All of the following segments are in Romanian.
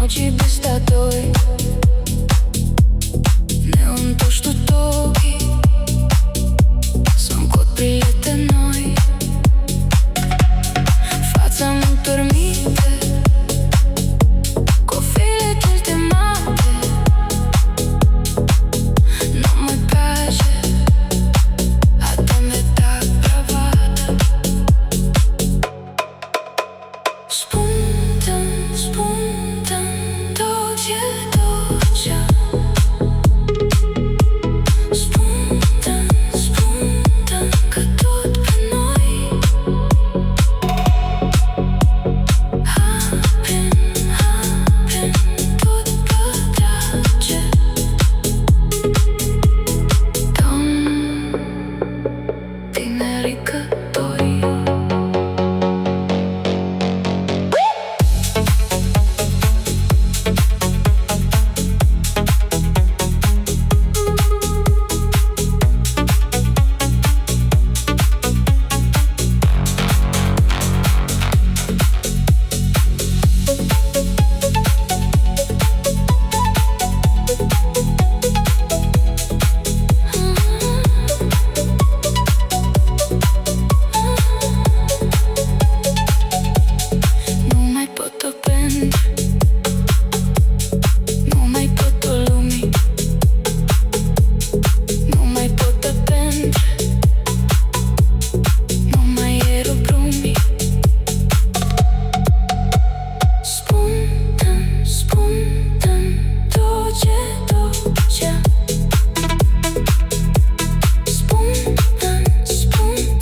Noci peste doi ne întorci tu ochii să-mi cot prieteni noi. Fața mult dormite cu file detemate, nu mai place a te metà bravata. Spunem, spunem dolce, dolce. Spunem, spunem că tot pe noi Avem, avem tot pe drage. Dăm tinerică doi. Nu mai pot oprinde, nu mai pot o lumii, nu mai pot aprinde, nu mai ero brumii. Spunem, spunem dolce, dolce. Spunem, spunem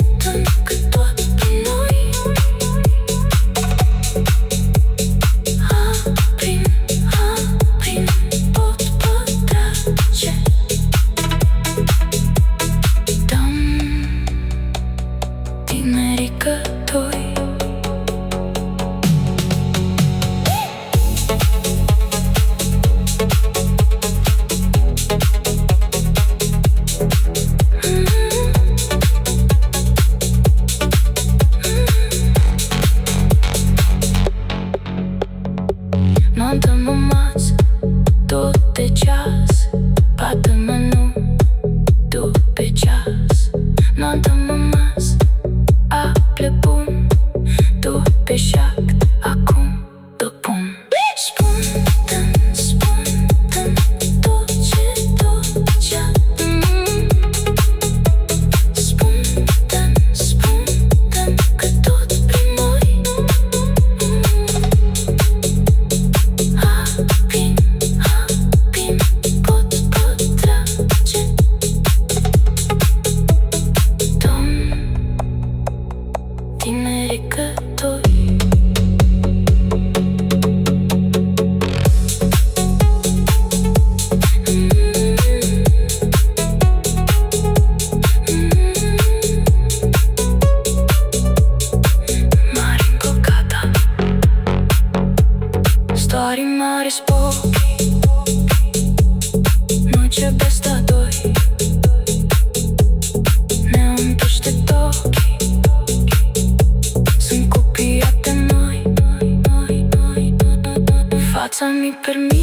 că tot pe noi Aprim, aprim pot pe drage. Dăm tinerică doi. Montăm o masă tot de ceas, bate-mă nu tu pe ceas. Montăm o masă, aple bun, tu pe șact, acum dă pum. Spunem, spunem dolce, dolce. Spunem, spunem că tot pe noi Aprim, aprim pot pe drage. Dăm tinerică doi. Maringo gata, storii mari spocchi, nu ce peste doi ne împuște ochii, sunt copiate noi. Fața mi permite